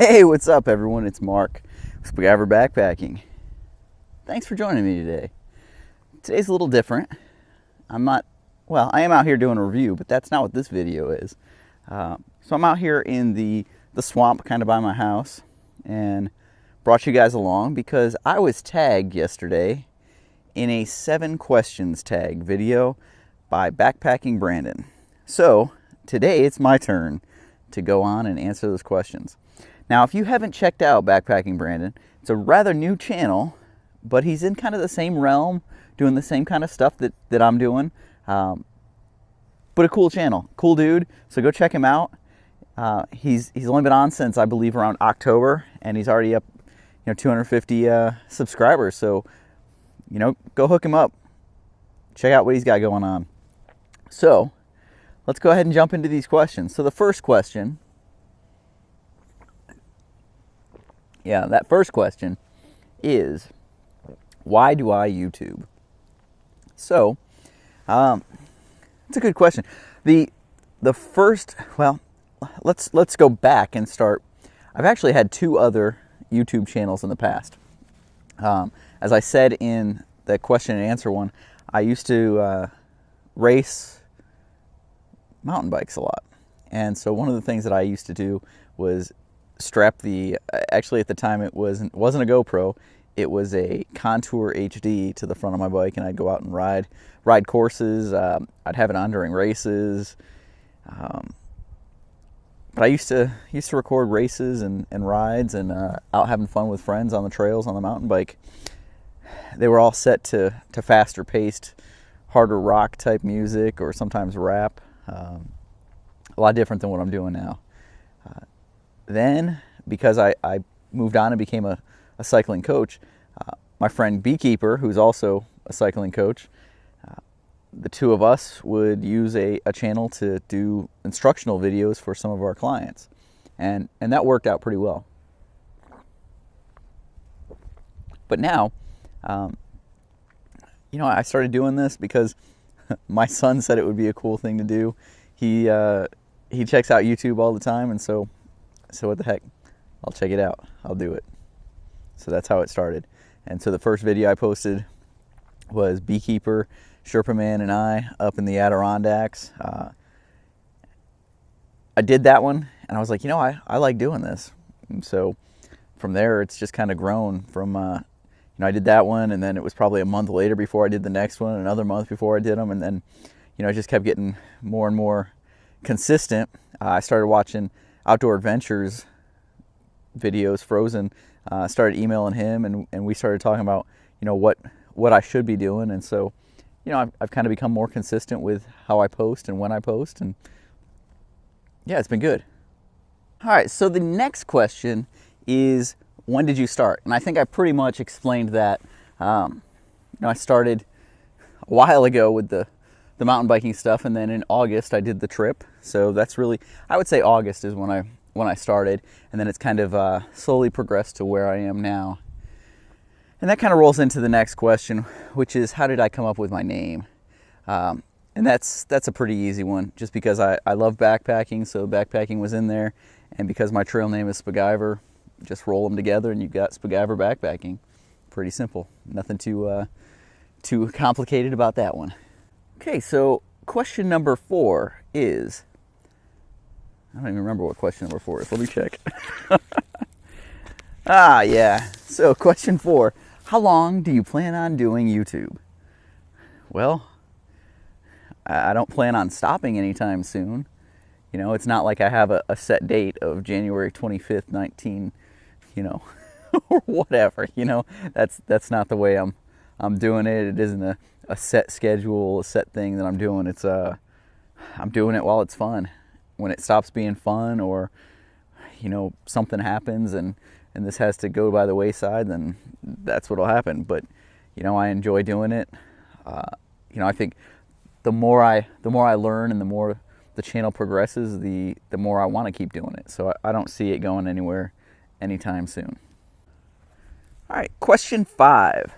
Hey, what's up everyone? It's Mark, Spiguyver Backpacking. Thanks for joining me today. Today's a little different. I am out here doing a review, but that's not what this video is. So I'm out here in the swamp kind of by my house and brought you guys along because I was tagged yesterday in a 7 questions tag video by Backpacking Brandon. So today it's my turn to go on and answer those questions. Now, if you haven't checked out Backpacking Brandon, it's a rather new channel, but he's in kind of the same realm, doing the same kind of stuff that I'm doing. But a cool channel, cool dude. So go check him out. He's only been on since I believe around October, and he's already up, 250 subscribers. So, go hook him up. Check out what he's got going on. So, let's go ahead and jump into these questions. So the first question. Yeah, that first question is, why do I YouTube? So, it's a good question. The first, let's go back and start. I've actually had 2 other YouTube channels in the past. As I said in the question and answer one, I used to race mountain bikes a lot. And so one of the things that I used to do was strap actually at the time it wasn't a GoPro, it was a Contour HD to the front of my bike, and I'd go out and ride courses. I'd have it on during races. But I used to record races and rides and out having fun with friends on the trails on the mountain bike. They were all set to faster paced, harder rock type music or sometimes rap. A lot different than what I'm doing now. Then, because I moved on and became a cycling coach, my friend Beekeeper, who's also a cycling coach, the 2 of us would use a channel to do instructional videos for some of our clients. And that worked out pretty well. But now, I started doing this because my son said it would be a cool thing to do. He checks out YouTube all the time, and so what the heck, I'll check it out. I'll do it. So that's how it started. And so the first video I posted was Beekeeper, Sherpa Man, and I up in the Adirondacks. I did that one, and I was like, I like doing this. And so from there, it's just kind of grown from, I did that one, and then it was probably a month later before I did the next one, another month before I did them, and then, I just kept getting more and more consistent. I started watching Outdoor Adventures videos, Frozen. Started emailing him, and we started talking about, what I should be doing. And so, I've kind of become more consistent with how I post and when I post. And yeah, it's been good. All right, so the next question is, when did you start? And I think I pretty much explained that. I started a while ago with the mountain biking stuff, and then in August I did the trip. So that's really, I would say August is when I started, and then it's kind of slowly progressed to where I am now. And that kind of rolls into the next question, which is, how did I come up with my name? And that's a pretty easy one, just because I love backpacking, so backpacking was in there, and because my trail name is Spiguyver, just roll them together and you've got Spiguyver Backpacking. Pretty simple, nothing too complicated about that one. Okay, so question number 4 is, I don't even remember what question number 4 is. Let me check. Yeah. So question 4, how long do you plan on doing YouTube? Well, I don't plan on stopping anytime soon. It's not like I have a set date of January 25th, 19, or whatever, That's not the way I'm doing it. It isn't a set schedule, a set thing that I'm doing. It's I'm doing it while it's fun. When it stops being fun, or something happens and this has to go by the wayside, then that's what'll happen. But I enjoy doing it. I think the more I learn and the more the channel progresses, the more I want to keep doing it. So I don't see it going anywhere anytime soon. All right, question 5.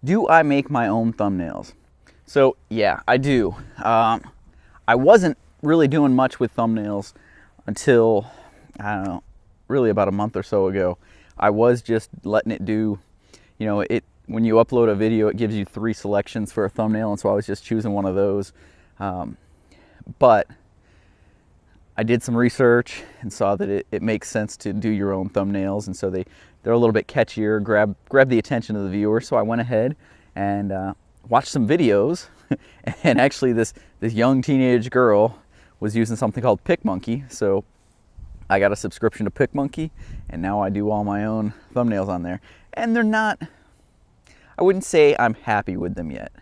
Do I make my own thumbnails? So yeah, I do. I wasn't really doing much with thumbnails until, I don't know, really about a month or so ago. I was just letting it do, you know, when you upload a video, it gives you 3 selections for a thumbnail, and so I was just choosing one of those. But I did some research and saw that it makes sense to do your own thumbnails, and so they're a little bit catchier, grab the attention of the viewer. So I went ahead and watched some videos, and actually this young teenage girl was using something called PicMonkey. So I got a subscription to PicMonkey, and now I do all my own thumbnails on there. And they're not, I wouldn't say I'm happy with them yet.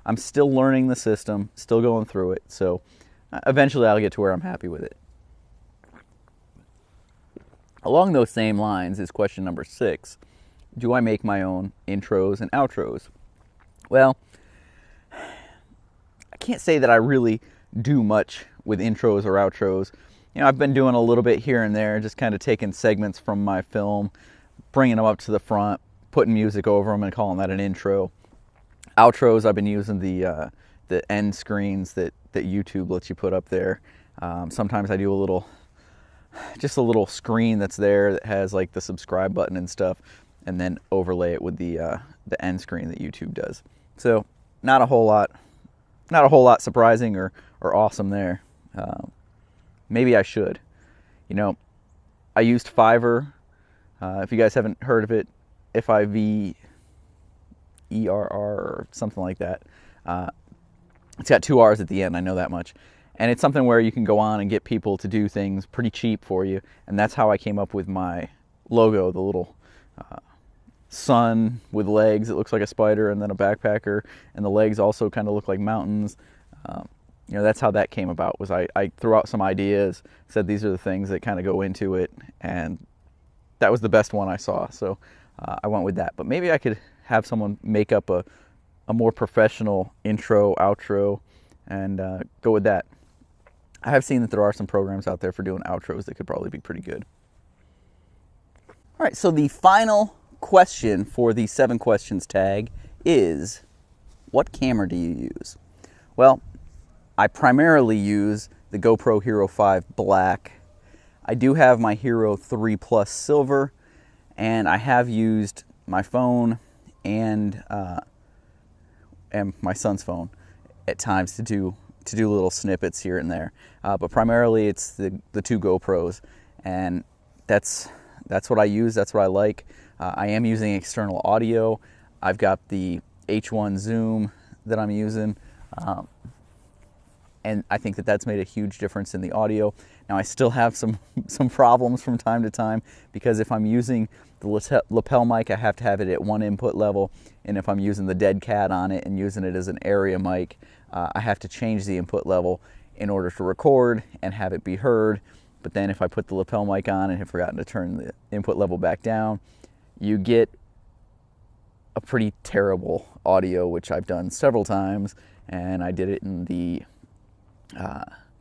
I'm still learning the system, still going through it. So eventually I'll get to where I'm happy with it. Along those same lines is question number 6. Do I make my own intros and outros? Well, I can't say that I really do much with intros or outros. You know, I've been doing a little bit here and there, just kind of taking segments from my film, bringing them up to the front, putting music over them and calling that an intro. Outros, I've been using the end screens that YouTube lets you put up there. Sometimes I do just a little screen that's there that has like the subscribe button and stuff, and then overlay it with the end screen that YouTube does. So not a whole lot surprising or awesome there. Maybe I should. You know, I used Fiverr. If you guys haven't heard of it, Fiverr or something like that. It's got 2 R's at the end, I know that much. And it's something where you can go on and get people to do things pretty cheap for you. And that's how I came up with my logo, the little sun with legs. It looks like a spider, and then a backpacker. And the legs also kind of look like mountains. You know, that's how that came about. Was I threw out some ideas, said these are the things that kind of go into it, and that was the best one I saw. So I went with that. But maybe I could have someone make up a more professional intro, outro, and go with that. I have seen that there are some programs out there for doing outros that could probably be pretty good. All right, so the final question for the 7 questions tag is, what camera do you use? Well, I primarily use the GoPro Hero 5 Black. I do have my Hero 3 Plus Silver, and I have used my phone and my son's phone at times to do little snippets here and there. But primarily it's the 2 GoPros, and that's what I use, that's what I like. I am using external audio. I've got the H1 zoom that I'm using, and I think that that's made a huge difference in the audio. Now I still have some problems from time to time, because if I'm using the lapel mic, I have to have it at 1 input level, and if I'm using the dead cat on it and using it as an area mic, I have to change the input level in order to record and have it be heard. But then if I put the lapel mic on and have forgotten to turn the input level back down, you get a pretty terrible audio, which I've done several times, and I did it in the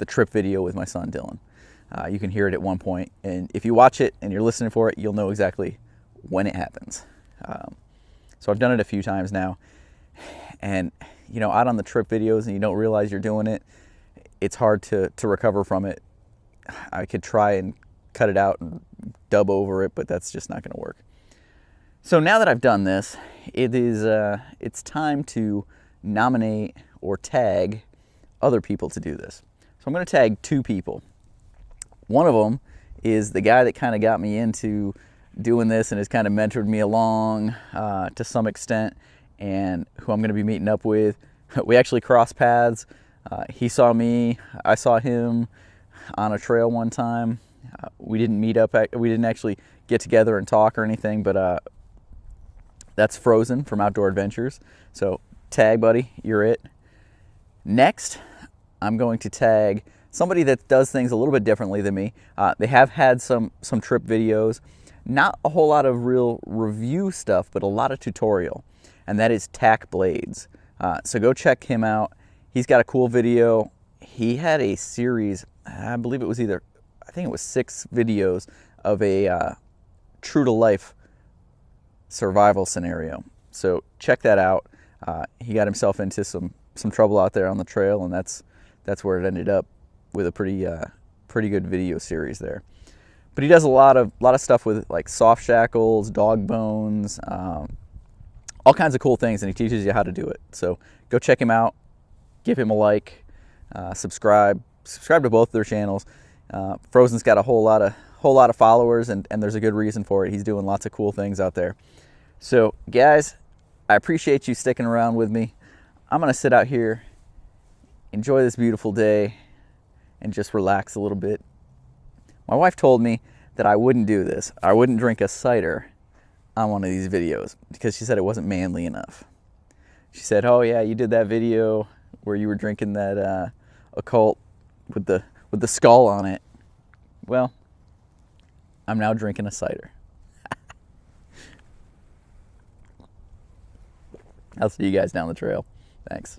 trip video with my son Dylan. You can hear it at one point, and if you watch it and you're listening for it, you'll know exactly when it happens. So I've done it a few times now, and you know, out on the trip videos and you don't realize you're doing it, it's hard to recover from it. I could try and cut it out and dub over it, but that's just not going to work. So now that I've done this, it's time to nominate or tag other people to do this. So I'm going to tag 2 people. One of them is the guy that kind of got me into doing this and has kind of mentored me along to some extent, and who I'm going to be meeting up with. We actually crossed paths. He saw me, I saw him on a trail one time. We didn't meet up, we didn't actually get together and talk or anything, but that's Frozen from Outdoor Adventures. So tag, buddy, you're it. Next, I'm going to tag somebody that does things a little bit differently than me. They have had some trip videos, not a whole lot of real review stuff, but a lot of tutorial, and that is Tac Blades. So go check him out. He's got a cool video. He had a series, I believe it was I think it was 6 videos of a true to life survival scenario. So check that out. He got himself into some trouble out there on the trail, and that's where it ended up, with a pretty good video series there. But he does a lot of stuff with like soft shackles, dog bones, all kinds of cool things, and he teaches you how to do it. So go check him out, give him a like, subscribe to both their channels. Frozen's got a whole lot of followers, and there's a good reason for it. He's doing lots of cool things out there. So guys, I appreciate you sticking around with me. I'm gonna sit out here, enjoy this beautiful day, and just relax a little bit. My wife told me that I wouldn't do this. I wouldn't drink a cider on one of these videos because she said it wasn't manly enough. She said, "Oh yeah, you did that video where you were drinking that occult with the skull on it." Well, I'm now drinking a cider. I'll see you guys down the trail. Thanks.